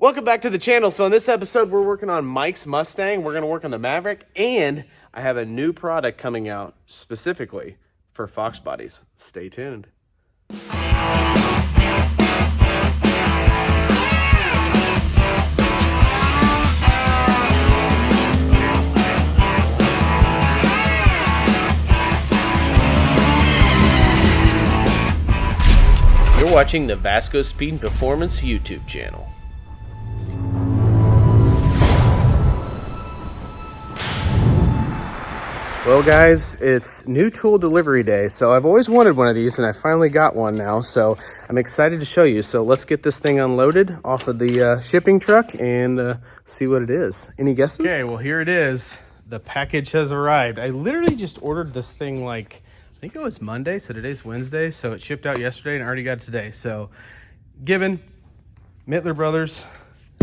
Welcome back to the channel. So in this episode, we're working on Mike's Mustang. We're going to work on the Maverick, and I have a new product coming out specifically for Fox bodies. Stay tuned. You're watching the Vasko Speed and Performance YouTube channel. Well guys, it's new tool delivery day, so I've always wanted one of these and I finally got one now, so I'm excited to show you. So let's get this thing unloaded off of the shipping truck and see what it is. Any guesses? Okay, well here it is. The package has arrived. I literally just ordered this thing like, I think it was Monday, so today's Wednesday, so it shipped out yesterday and I already got it today. So Gibbon, Mittler Brothers,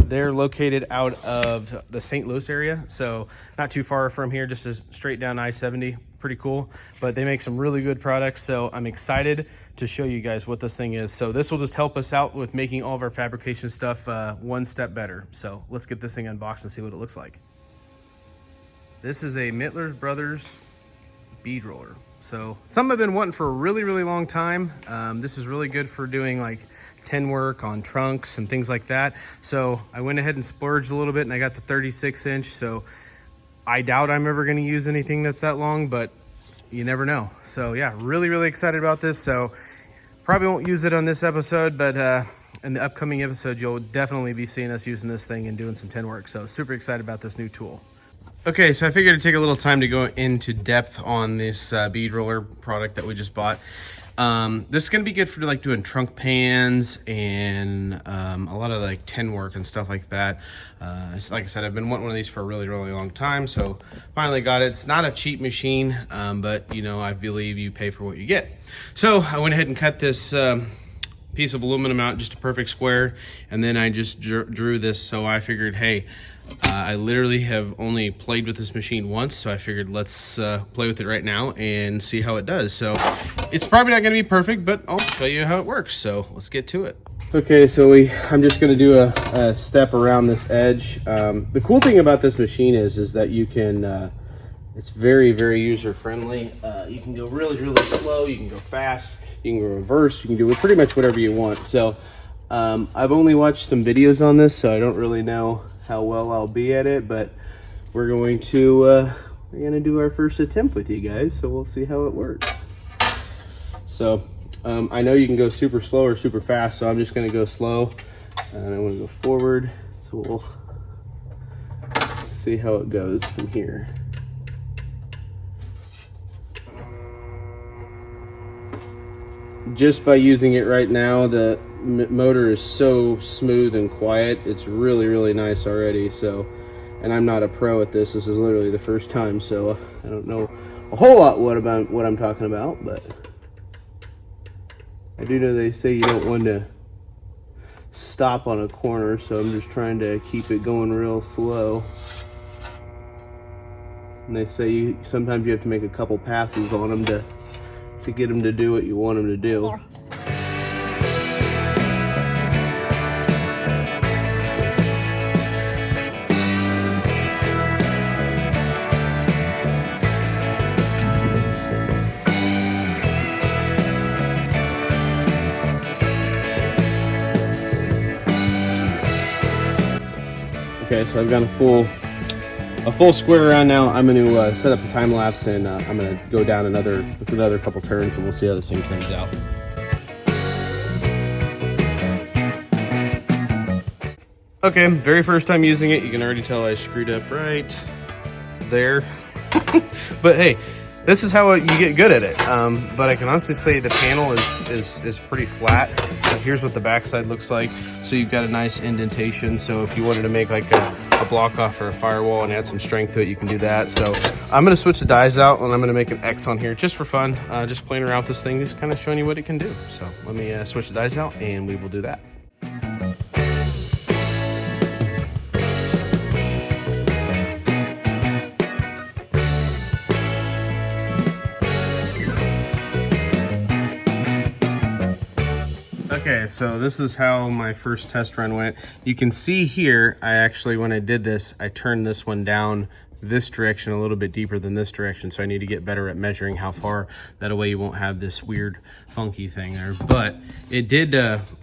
they're located out of the St. Louis area, so not too far from here, just straight down I-70. Pretty cool, but they make some really good products, so I'm excited to show you guys what this thing is. So this will just help us out with making all of our fabrication stuff one step better. So let's get this thing unboxed and see what it looks like. This is a Mittler Brothers bead roller. So something I've been wanting for a really long time. This is really good for doing like tin work on trunks and things like that. So I went ahead and splurged a little bit and I got the 36-inch. So I doubt I'm ever going to use anything that's that long, but you never know. So yeah, really excited about this. So probably won't use it on this episode, but in the upcoming episode, you'll definitely be seeing us using this thing and doing some tin work. So super excited about this new tool. Okay, so I figured it'd take a little time to go into depth on this bead roller product that we just bought. This is going to be good for like doing trunk pans and a lot of like tin work and stuff like that. Like I said, I've been wanting one of these for a really long time, so finally got it. It's not a cheap machine, but you know, I believe you pay for what you get. So I went ahead and cut this piece of aluminum out just a perfect square, and then I just drew this. So I figured, hey, I literally have only played with this machine once, so I figured let's play with it right now and see how it does. So it's probably not going to be perfect, but I'll show you how it works. So let's get to it. Okay, so I'm just going to do a step around this edge. The cool thing about this machine is that you can, it's very user friendly. You can go really slow, you can go fast, you can go reverse, you can do pretty much whatever you want. So I've only watched some videos on this, so I don't really know how well I'll be at it, but we're going to do our first attempt with you guys, so we'll see how it works. So I know you can go super slow or super fast, so I'm just going to go slow and I'm going to go forward, so we'll see how it goes from here. Just by using it right now, the motor is so smooth and quiet. It's really nice already. So, and I'm not a pro at this. This is literally the first time, so I don't know a whole lot what I'm talking about, but I do know they say you don't want to stop on a corner, so I'm just trying to keep it going real slow. And they say sometimes you have to make a couple passes on them to get them to do what you want them to do. Yeah. Okay, so I've got a full square around now. I'm going to set up a time lapse, and I'm going to go down another couple turns, and we'll see how this thing turns out. Okay, very first time using it. You can already tell I screwed up right there. But hey, this is how you get good at it. But I can honestly say the panel is pretty flat. Here's what the backside looks like. So you've got a nice indentation. So if you wanted to make like a block off or a firewall and add some strength to it, you can do that. So I'm going to switch the dies out, and I'm going to make an X on here just for fun, just playing around with this thing, just kind of showing you what it can do. So let me switch the dies out and we will do that. Okay, so this is how my first test run went. You can see here, I actually, when I did this, I turned this one down this direction a little bit deeper than this direction, so I need to get better at measuring how far. That way you won't have this weird funky thing there. But it did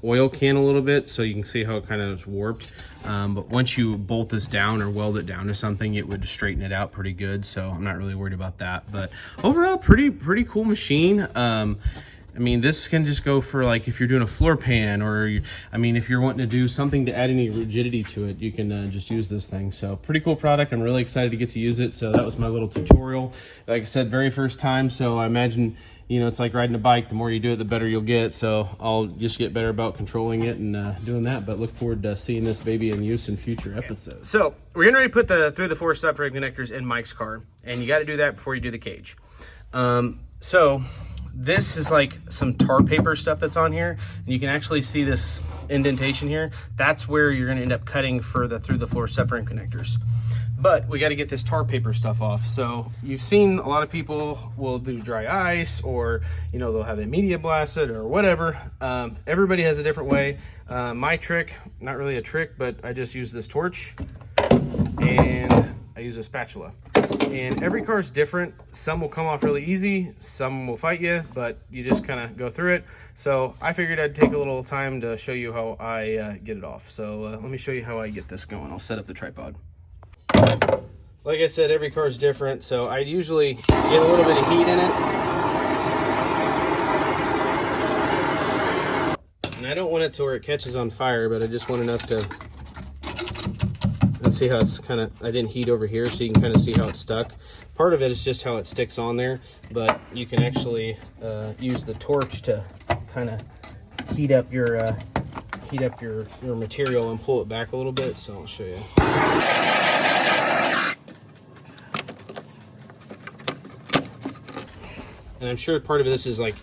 oil can a little bit, so you can see how it kind of is warped. But once you bolt this down or weld it down to something, it would straighten it out pretty good, so I'm not really worried about that. But overall, pretty cool machine. I mean, this can just go for like if you're doing a floor pan, or I mean, if you're wanting to do something to add any rigidity to it, you can just use this thing. So pretty cool product. I'm really excited to get to use it. So that was my little tutorial. Like I said, very first time. So I imagine, you know, it's like riding a bike. The more you do it, the better you'll get. So I'll just get better about controlling it and doing that. But look forward to seeing this baby in use in future episodes. So we're getting ready to put the 3-to-4 subframe connectors in Mike's car, and you got to do that before you do the cage. So this is like some tar paper stuff that's on here, and you can actually see this indentation here. That's where you're going to end up cutting for the through-the-floor subframe connectors. But we got to get this tar paper stuff off. So you've seen a lot of people will do dry ice, or you know, they'll have it media blasted or whatever. Everybody has a different way. My trick, not really a trick, but I just use this torch and I use a spatula. And every car is different. Some will come off really easy, some will fight you, but you just kind of go through it. So I figured I'd take a little time to show you how I get it off. So let me show you how I get this going. I'll set up the tripod. Like I said, every car is different, so I usually get a little bit of heat in it. And I don't want it to where it catches on fire, but I just want enough to... Let's see how it's kind of, I didn't heat over here, so you can kind of see how it's stuck. Part of it is just how it sticks on there, but you can actually use the torch to kind of heat up your material and pull it back a little bit. So I'll show you. And I'm sure part of this is like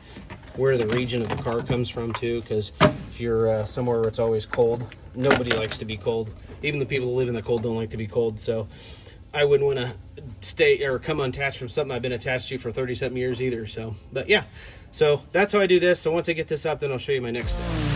where the region of the car comes from too, because if you're somewhere where it's always cold, nobody likes to be cold. Even the people who live in the cold don't like to be cold. So I wouldn't want to stay or come unattached from something I've been attached to for 30-something years either. So, but yeah, so that's how I do this. So once I get this up, then I'll show you my next step.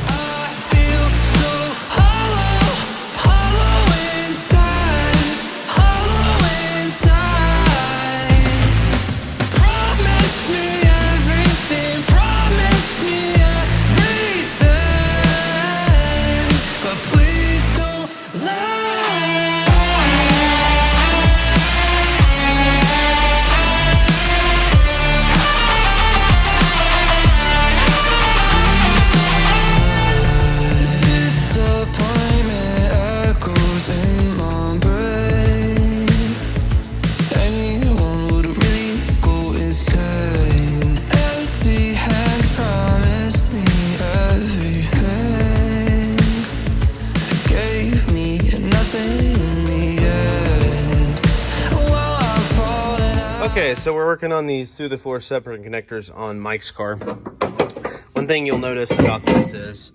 Okay, so we're working on these through-the-floor subframe connectors on Mike's car. One thing you'll notice about this is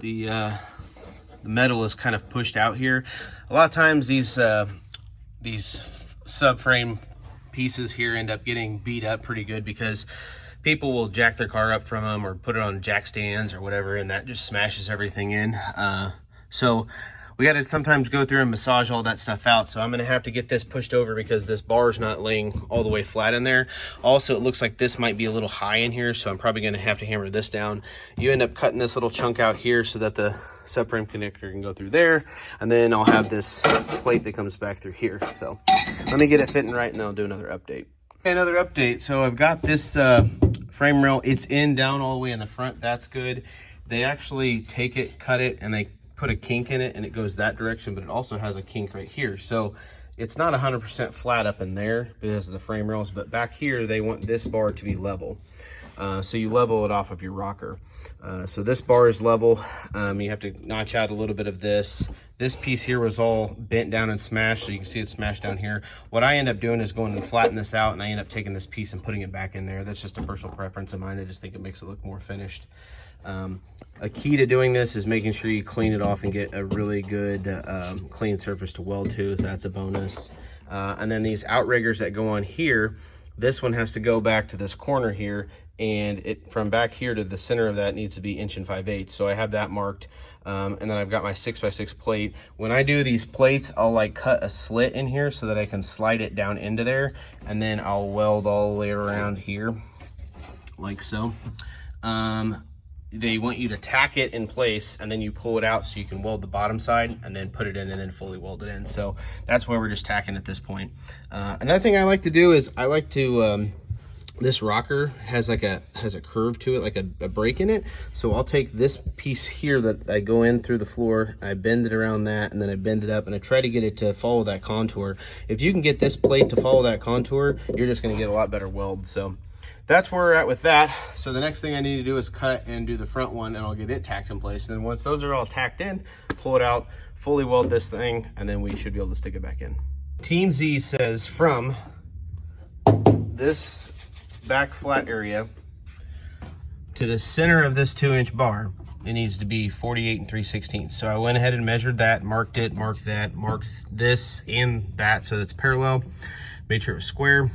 the metal is kind of pushed out here. A lot of times these subframe pieces here end up getting beat up pretty good because people will jack their car up from them or put it on jack stands or whatever, and that just smashes everything in. So we got to sometimes go through and massage all that stuff out. So I'm going to have to get this pushed over because this bar is not laying all the way flat in there. Also, it looks like this might be a little high in here, so I'm probably going to have to hammer this down. You end up cutting this little chunk out here so that the subframe connector can go through there, and then I'll have this plate that comes back through here. So let me get it fitting right, and then I'll do another update. Another update. So I've got this frame rail. It's in down all the way in the front. That's good. They actually take it, cut it, and they put a kink in it, and it goes that direction, but it also has a kink right here. So it's not 100% flat up in there because of the frame rails, but back here they want this bar to be level. So you level it off of your rocker. So this bar is level. You have to notch out a little bit of this. This piece here was all bent down and smashed, so you can see it's smashed down here. What I end up doing is going and flatten this out, and I end up taking this piece and putting it back in there. That's just a personal preference of mine. I just think it makes it look more finished. A key to doing this is making sure you clean it off and get a really good clean surface to weld to. That's a bonus. And then these outriggers that go on here, This one has to go back to this corner here, and it from back here to the center of that needs to be 1 5/8 inches. So I have that marked, and then I've got my 6x6 plate. When I do these plates, I'll like cut a slit in here so that I can slide it down into there, and then I'll weld all the way around here, like so. They want you to tack it in place, and then you pull it out so you can weld the bottom side and then put it in and then fully weld it in. So that's why we're just tacking at this point. Another thing I like to do is I like to, this rocker has like a curve to it, like a break in it. So I'll take this piece here that I go in through the floor, I bend it around that, and then I bend it up, and I try to get it to follow that contour. If you can get this plate to follow that contour, you're just gonna get a lot better weld. So that's where we're at with that. So the next thing I need to do is cut and do the front one, and I'll get it tacked in place. And then once those are all tacked in, pull it out, fully weld this thing, and then we should be able to stick it back in. Team Z says from this back flat area to the center of this 2-inch bar, it needs to be 48 3/16. So I went ahead and measured that, marked it, marked that, marked this and that so that's parallel, made sure it was square.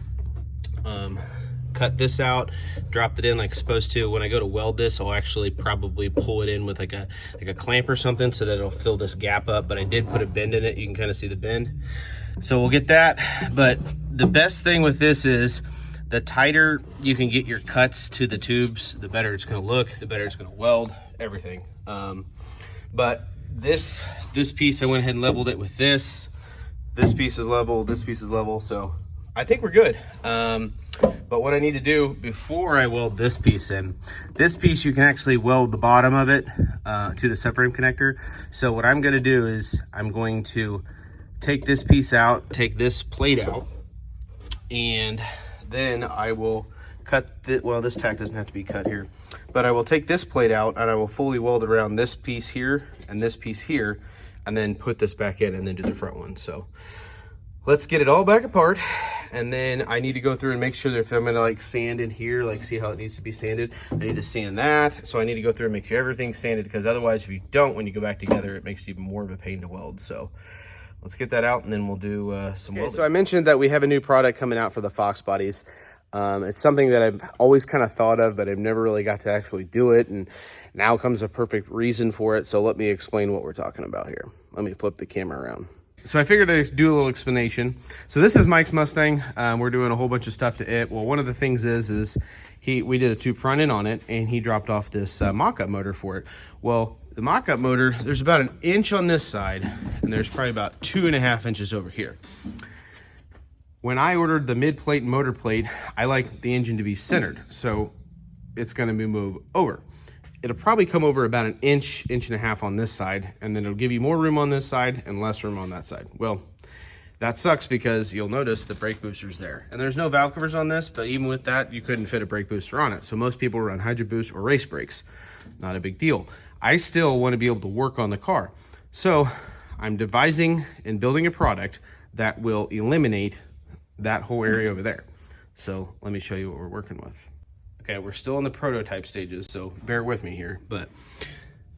Cut this out, dropped it in like it's supposed to. When I go to weld this, I'll actually probably pull it in with like a clamp or something so that it'll fill this gap up, but I did put a bend in it. You can kind of see the bend. So we'll get that, but the best thing with this is the tighter you can get your cuts to the tubes, the better it's gonna look, the better it's gonna weld, everything. But this piece, I went ahead and leveled it with this. This piece is level, this piece is level, so I think we're good. But what I need to do before I weld this piece in, this piece you can actually weld the bottom of it to the subframe connector. So what I'm gonna do is I'm going to take this piece out, take this plate out, and then I will cut well, this tack doesn't have to be cut here, but I will take this plate out and I will fully weld around this piece here and this piece here, and then put this back in and then do the front one. So let's get it all back apart, and then I need to go through and make sure that if I'm gonna like sand in here, like see how it needs to be sanded, I need to sand that. So I need to go through and make sure everything's sanded, because otherwise if you don't, when you go back together, it makes it even more of a pain to weld. So let's get that out and then we'll do some welding. So I mentioned that we have a new product coming out for the Fox bodies. It's something that I've always kind of thought of, but I've never really got to actually do it, and now comes a perfect reason for it. So let me explain what we're talking about here. Let me flip the camera around. So I figured I'd do a little explanation. So this is Mike's Mustang. We're doing a whole bunch of stuff to it. Well, one of the things is we did a tube front end on it, and he dropped off this mock-up motor for it. Well, the mock-up motor, there's about 1 inch on this side, and there's probably about 2.5 inches over here. When I ordered the mid plate and motor plate, I like the engine to be centered, so it's gonna be moved over. It'll probably come over about 1 inch, 1.5 inches on this side, and then it'll give you more room on this side and less room on that side. Well, that sucks because you'll notice the brake booster's there. And there's no valve covers on this, but even with that, you couldn't fit a brake booster on it. So most people run Hydro Boost or race brakes. Not a big deal. I still want to be able to work on the car. So I'm devising and building a product that will eliminate that whole area over there. So let me show you what we're working with. Okay, we're still in the prototype stages, so bear with me here, but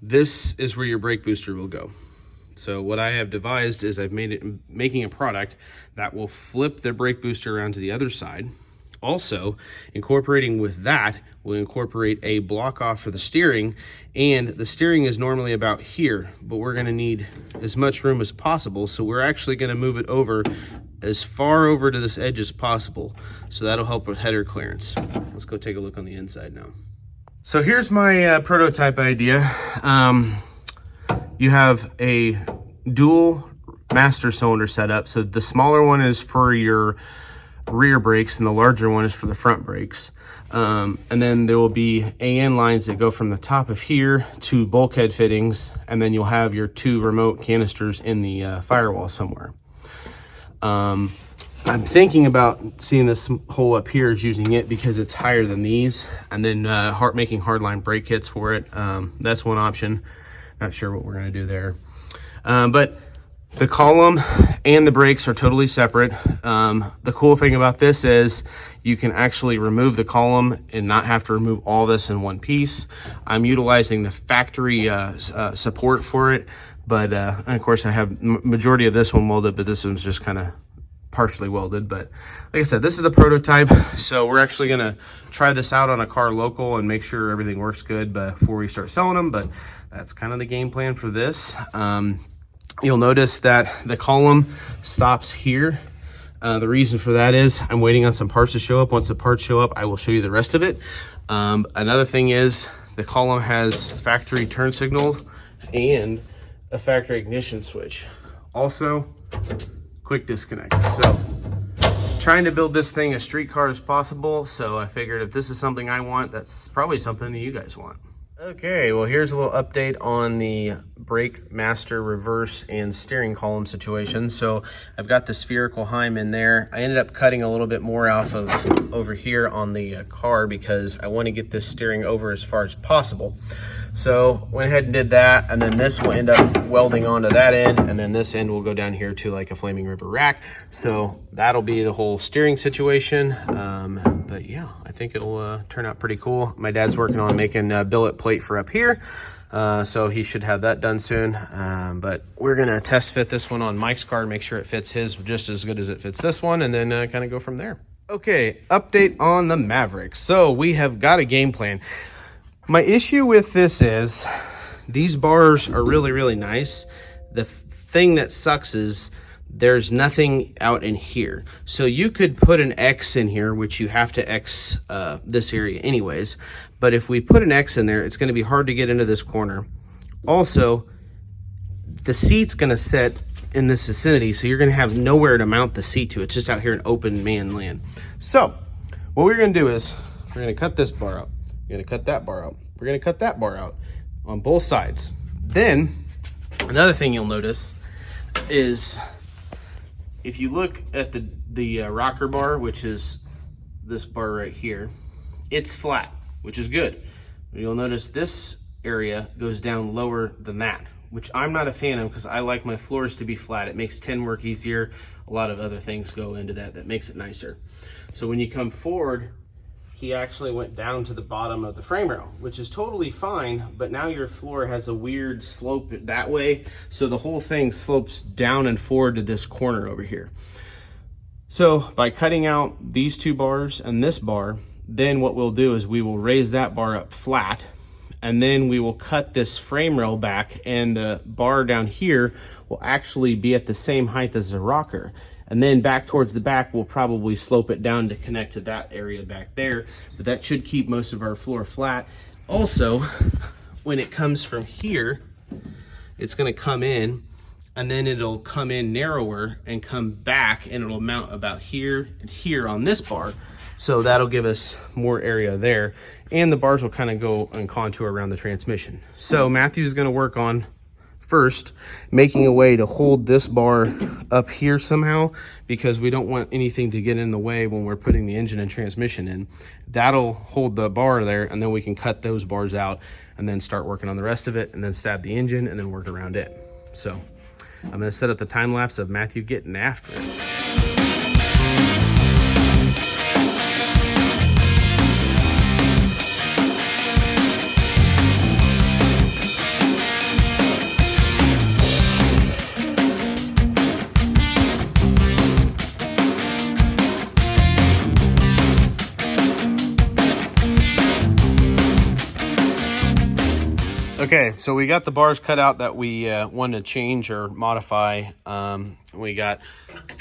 this is where your brake booster will go. So what I have devised is making a product that will flip the brake booster around to the other side. Also, incorporating with that, we'll incorporate a block off for the steering, and the steering is normally about here, but we're gonna need as much room as possible, so we're actually gonna move it over as far over to this edge as possible. So that'll help with header clearance. Let's go take a look on the inside now. So here's my prototype idea. You have a dual master cylinder setup. So the smaller one is for your rear brakes and the larger one is for the front brakes. And then there will be AN lines that go from the top of here to bulkhead fittings, and then you'll have your 2 remote canisters in the firewall somewhere. I'm thinking about seeing this hole up here as using it because it's higher than these, and then making hardline brake kits for it. That's one option. Not sure what we're gonna do there. But the column and the brakes are totally separate. The cool thing about this is you can actually remove the column and not have to remove all this in one piece. I'm utilizing the factory support for it, but and of course I have majority of this one welded, but this one's just kind of partially welded. But like I said, this is the prototype. So we're actually gonna try this out on a car local and make sure everything works good before we start selling them. But that's kind of the game plan for this. You'll notice that the column stops here. The reason for that is I'm waiting on some parts to show up. Once the parts show up, I will show you the rest of it. Another thing is the column has factory turn signal and a factory ignition switch. Also, quick disconnect. So trying to build this thing as street car as possible. So I figured if this is something I want, that's probably something that you guys want. Okay, well, here's a little update on the brake master reverse and steering column situation. So I've got the spherical Heim in there. I ended up cutting a little bit more off of over here on the car because I want to get this steering over as far as possible. So went ahead and did that, and then this will end up welding onto that end, and then this end will go down here to like a Flaming River rack. So that'll be the whole steering situation. But yeah, I think it'll turn out pretty cool. My dad's working on making a billet plate for up here, so he should have that done soon. But we're gonna test fit this one on Mike's car, make sure it fits his just as good as it fits this one, and then kind of go from there. Okay, update on the Maverick. So we have got a game plan. My issue with this is these bars are really, really nice. The thing that sucks is there's nothing out in here. So you could put an X in here, which you have to X this area anyways. But if we put an X in there, it's gonna be hard to get into this corner. Also, the seat's gonna sit in this vicinity, so you're gonna have nowhere to mount the seat to. It's just out here in open man land. So what we're gonna do is we're gonna cut this bar out. We're gonna cut that bar out. We're gonna cut that bar out on both sides. Then another thing you'll notice is if you look at the rocker bar, which is this bar right here, it's flat, which is good. You'll notice this area goes down lower than that, which I'm not a fan of because I like my floors to be flat. It makes tin work easier. A lot of other things go into that makes it nicer. So when you come forward, he actually went down to the bottom of the frame rail, which is totally fine, but now your floor has a weird slope that way, so the whole thing slopes down and forward to this corner over here. So by cutting out these two bars and this bar, then what we'll do is we will raise that bar up flat, and then we will cut this frame rail back, and the bar down here will actually be at the same height as the rocker. And then back towards the back, we'll probably slope it down to connect to that area back there. But that should keep most of our floor flat. Also, when it comes from here, it's gonna come in, and then it'll come in narrower and come back, and it'll mount about here and here on this bar. So that'll give us more area there. And the bars will kind of go and contour around the transmission. So Matthew's gonna work on first making a way to hold this bar up here somehow, because we don't want anything to get in the way when we're putting the engine and transmission in. That'll hold the bar there, and then we can cut those bars out and then start working on the rest of it, and then stab the engine and then work around it. So I'm gonna set up the time lapse of Matthew getting after it. Okay, so we got the bars cut out that we wanted to change or modify. We got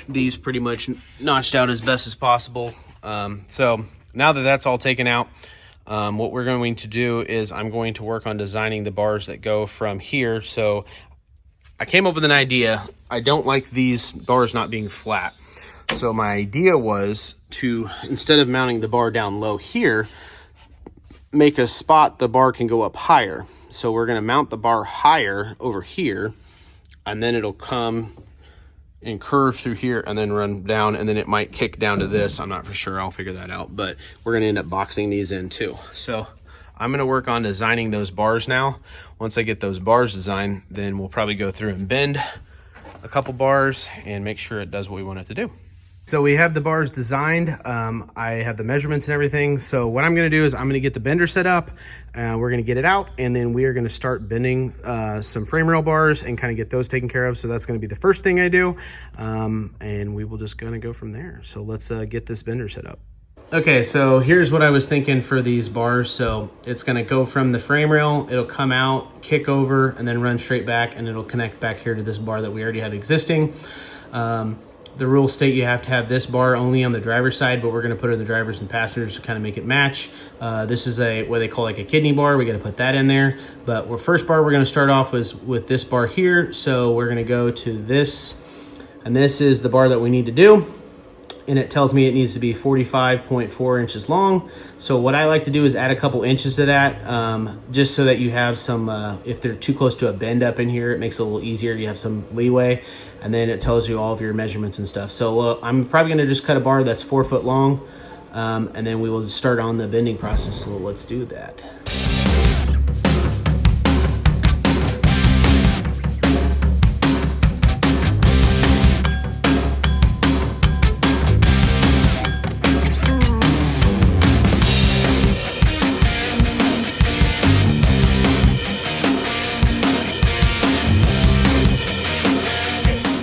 these pretty much notched out as best as possible. So now that that's all taken out, what we're going to do is I'm going to work on designing the bars that go from here. So I came up with an idea. I don't like these bars not being flat. So my idea was to, instead of mounting the bar down low here, make a spot the bar can go up higher. So we're going to mount the bar higher over here, and then it'll come and curve through here and then run down, and then it might kick down to this. I'm not for sure. I'll figure that out, but we're going to end up boxing these in too. So I'm going to work on designing those bars now. Once I get those bars designed, then we'll probably go through and bend a couple bars and make sure it does what we want it to do. So we have the bars designed. I have the measurements and everything. So what I'm going to do is I'm going to get the bender set up. We're going to get it out, and then we are going to start bending some frame rail bars and kind of get those taken care of. So that's going to be the first thing I do. And we will just kind of go from there. So let's get this bender set up. Okay, so here's what I was thinking for these bars. So it's going to go from the frame rail, it'll come out, kick over, and then run straight back, and it'll connect back here to this bar that we already have existing. The rules state you have to have this bar only on the driver's side, but we're going to put it in the drivers and passengers to kind of make it match. This is what they call like a kidney bar. We got to put that in there. But our first bar we're going to start off with this bar here. So we're going to go to this, and this is the bar that we need to do. And it tells me it needs to be 45.4 inches long. So what I like to do is add a couple inches to that, just so that you have some, if they're too close to a bend up in here, it makes it a little easier. You have some leeway, and then it tells you all of your measurements and stuff. So I'm probably gonna just cut a bar that's 4 foot long, and then we will just start on the bending process. So let's do that.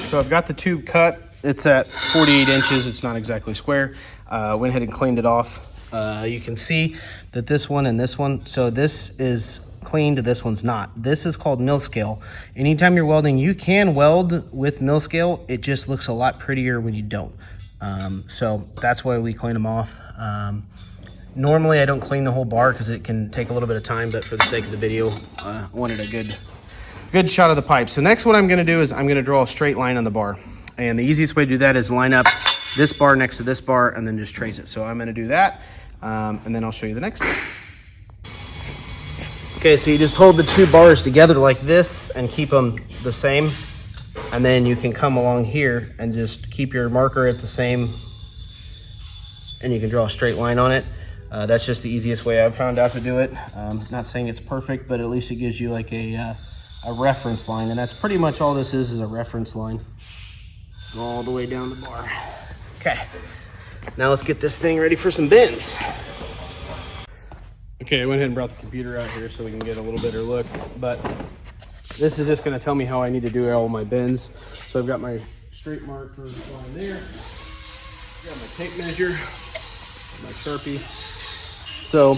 So I've got the tube cut. It's at 48 inches. It's not exactly square. Went ahead and cleaned it off. You can see that this one and this one, so this is cleaned, this one's not. This is called mill scale. Anytime you're welding, you can weld with mill scale. It just looks a lot prettier when you don't. So that's why we clean them off. Normally I don't clean the whole bar because it can take a little bit of time, but for the sake of the video, I wanted a good shot of the pipe. So next what I'm gonna do is I'm gonna draw a straight line on the bar. And the easiest way to do that is line up this bar next to this bar and then just trace it. So I'm gonna do that, and then I'll show you the next step. Okay, so you just hold the two bars together like this and keep them the same. And then you can come along here and just keep your marker at the same, and you can draw a straight line on it. That's just the easiest way I've found out to do it. Not saying it's perfect, but at least it gives you like a reference line, and that's pretty much all this is a reference line. Go all the way down the bar. Okay, now let's get this thing ready for some bends. Okay, I went ahead and brought the computer out here so we can get a little better look, but this is just going to tell me how I need to do all my bends. So I've got my straight marker line there, got my tape measure, my Sharpie. So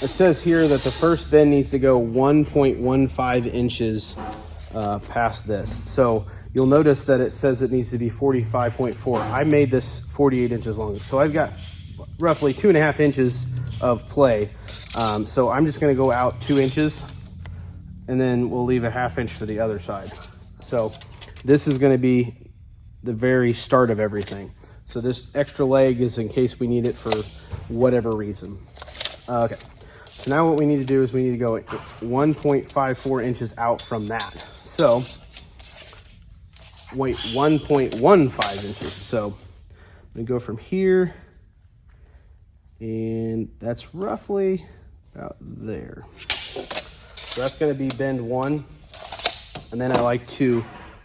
it says here that the first bend needs to go 1.15 inches past this. So you'll notice that it says it needs to be 45.4. I made this 48 inches long. So I've got roughly 2.5 inches of play. So I'm just gonna go out 2 inches, and then we'll leave a 1/2 inch for the other side. So this is gonna be the very start of everything. So this extra leg is in case we need it for whatever reason. Okay. So now what we need to do is we need to go 1.54 inches out from that. So, wait, 1.15 inches. So I'm gonna go from here, and that's roughly about there. So that's gonna be bend 1. And then I like to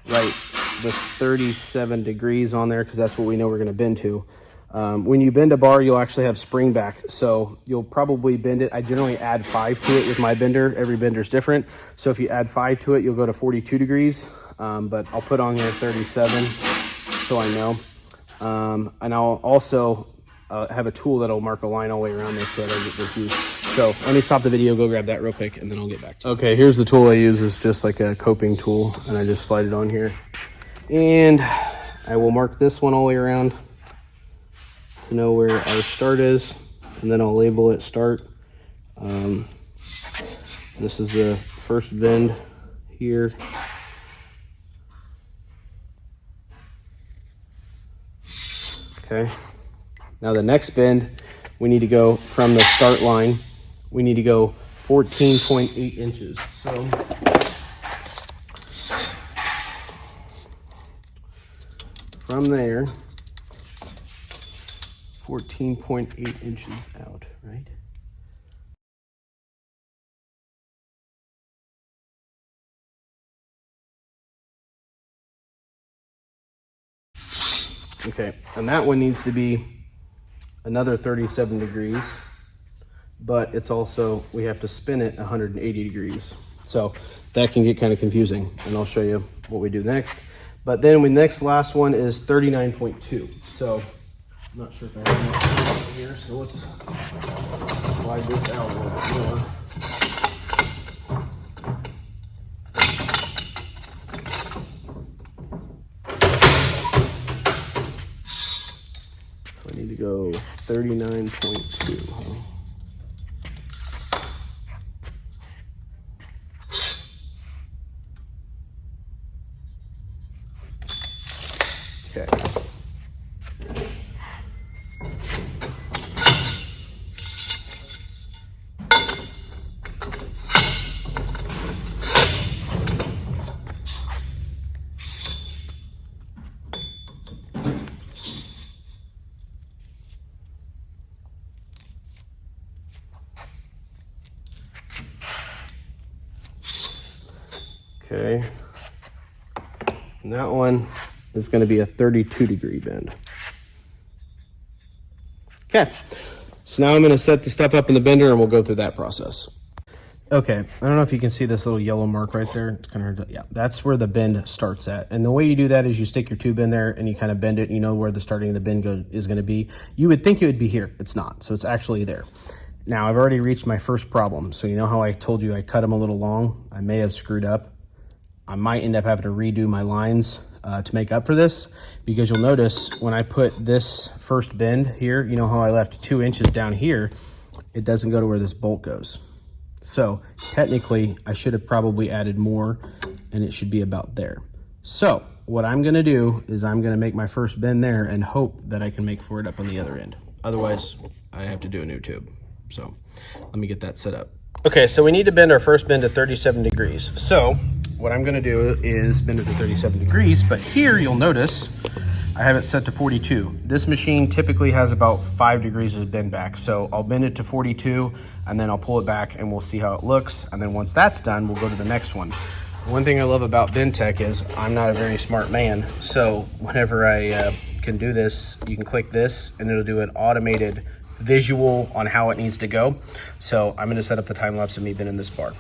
write with 37 degrees on there because that's what we know we're gonna bend to. When you bend a bar, you'll actually have spring back. So you'll probably bend it. I generally add 5 to it with my bender. Every bender is different. So if you add 5 to it, you'll go to 42 degrees. But I'll put on here 37 so I know. And I'll also have a tool that'll mark a line all the way around this so I don't get confused. So let me stop the video, go grab that real quick, and then I'll get back to you. Okay, here's the tool I use. It's just like a coping tool, and I just slide it on here. And I will mark this one all the way around to know where our start is, and then I'll label it start. This is the first bend here. Okay, now the next bend, we need to go from the start line, we need to go 14.8 inches. So from there, 14.8 inches out, right? Okay, and that one needs to be another 37 degrees, but it's also, we have to spin it 180 degrees. So that can get kind of confusing, and I'll show you what we do next. But then the next last one is 39.2. So I'm not sure if I have enough here, so let's slide this out a little bit more. So I need to go 39.2, huh? Okay. Okay, and that one is going to be a 32-degree bend. Okay, so now I'm going to set the stuff up in the bender and we'll go through that process. Okay, I don't know if you can see this little yellow mark right there. It's kind of hard to, yeah, that's where the bend starts at. And the way you do that is you stick your tube in there and you kind of bend it. You know where the starting of the bend is going to be. You would think it would be here. It's not, so it's actually there. Now, I've already reached my first problem. So you know how I told you I cut them a little long? I may have screwed up. I might end up having to redo my lines to make up for this, because you'll notice when I put this first bend here, you know how I left 2 inches down here, it doesn't go to where this bolt goes. So technically I should have probably added more, and it should be about there. So what I'm gonna do is I'm gonna make my first bend there and hope that I can make for it up on the other end. Otherwise I have to do a new tube. So let me get that set up. Okay, so we need to bend our first bend to 37 degrees. So what I'm gonna do is bend it to 37 degrees, but here you'll notice I have it set to 42. This machine typically has about 5 degrees of bend back. So I'll bend it to 42 and then I'll pull it back and we'll see how it looks. And then once that's done, we'll go to the next one. One thing I love about Bend Tech is I'm not a very smart man. So whenever I can do this, you can click this and it'll do an automated visual on how it needs to go. So I'm gonna set up the time lapse of me bending this bar.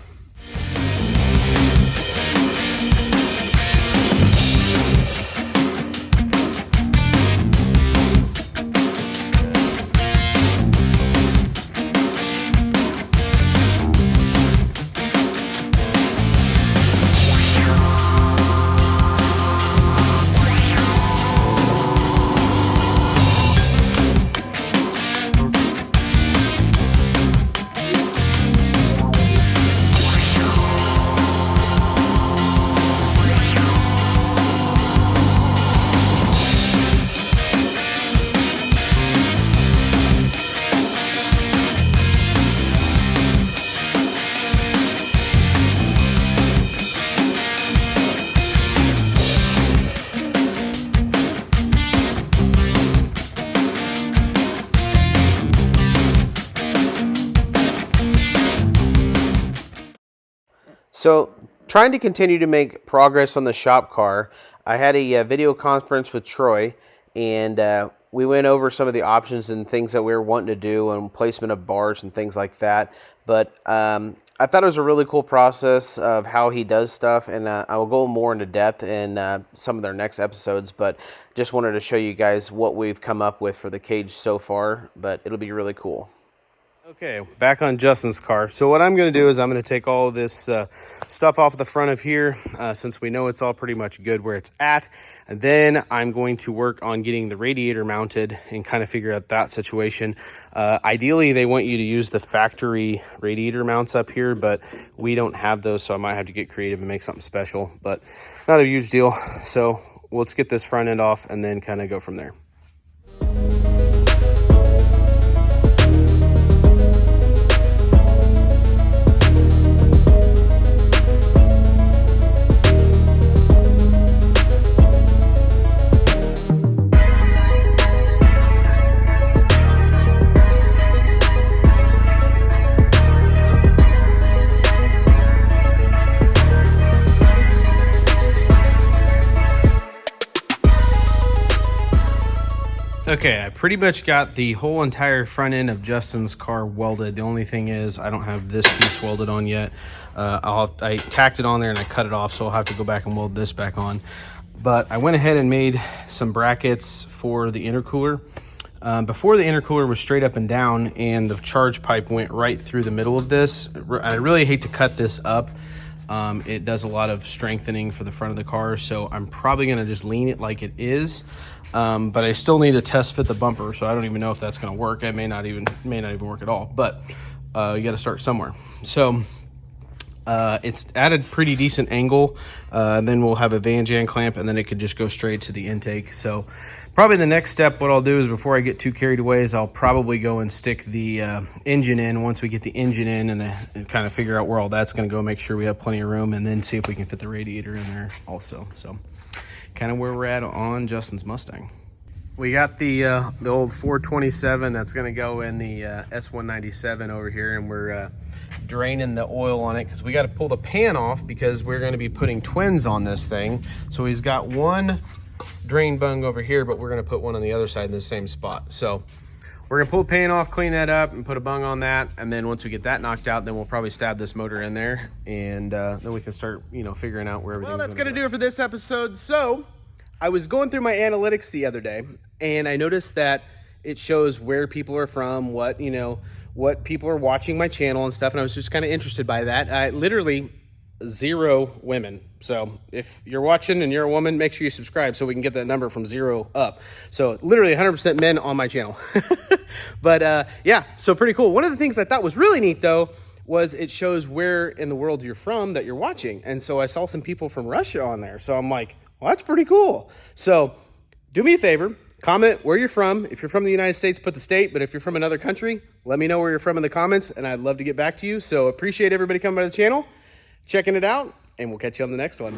So trying to continue to make progress on the shop car, I had a video conference with Troy, and we went over some of the options and things that we were wanting to do and placement of bars and things like that. But I thought it was a really cool process of how he does stuff, and I will go more into depth in some of their next episodes, but just wanted to show you guys what we've come up with for the cage so far, but it'll be really cool. Okay, back on Justin's car. So what I'm going to do is I'm going to take all this stuff off the front of here, since we know it's all pretty much good where it's at. And then I'm going to work on getting the radiator mounted and kind of figure out that situation. Ideally, they want you to use the factory radiator mounts up here, but we don't have those, so I might have to get creative and make something special, but not a huge deal. So let's get this front end off and then kind of go from there. Okay, I pretty much got the whole entire front end of Justin's car welded. The only thing is I don't have this piece welded on yet. I tacked it on there and I cut it off, so I'll have to go back and weld this back on. But I went ahead and made some brackets for the intercooler. Before the intercooler was straight up and down and the charge pipe went right through the middle of this. I really hate to cut this up. It does a lot of strengthening for the front of the car, so I'm probably going to just lean it like it is. But I still need to test fit the bumper, so I don't even know if that's going to work. It may not even work at all, but you got to start somewhere. So it's at a pretty decent angle. And then we'll have a Van Jan clamp, and then it could just go straight to the intake. So probably the next step, what I'll do is, before I get too carried away, is I'll probably go and stick the engine in. Once we get the engine in and kind of figure out where all that's going to go, make sure we have plenty of room, and then see if we can fit the radiator in there also. So kind of where we're at on Justin's Mustang. We got the old 427 that's going to go in the S197 over here, and we're draining the oil on it because we got to pull the pan off because we're going to be putting twins on this thing. So he's got one drain bung over here, but we're going to put one on the other side in the same spot. So we're going to pull the pan off, clean that up, and put a bung on that. And then once we get that knocked out, then we'll probably stab this motor in there, and then we can start, figuring out where everything. Well, that's going to do it for this episode. So I was going through my analytics the other day, and I noticed that it shows where people are from, what people are watching my channel and stuff, and I was just kind of interested by that. Literally 0 women. So if you're watching and you're a woman, make sure you subscribe so we can get that number from 0 up. So literally 100% men on my channel. But yeah, so pretty cool. One of the things I thought was really neat, though, was it shows where in the world you're from that you're watching. And so I saw some people from Russia on there. So I'm like, well, that's pretty cool. So do me a favor, comment where you're from. If you're from the United States, put the state. But if you're from another country, let me know where you're from in the comments, and I'd love to get back to you. So appreciate everybody coming by the channel, checking it out, and we'll catch you on the next one.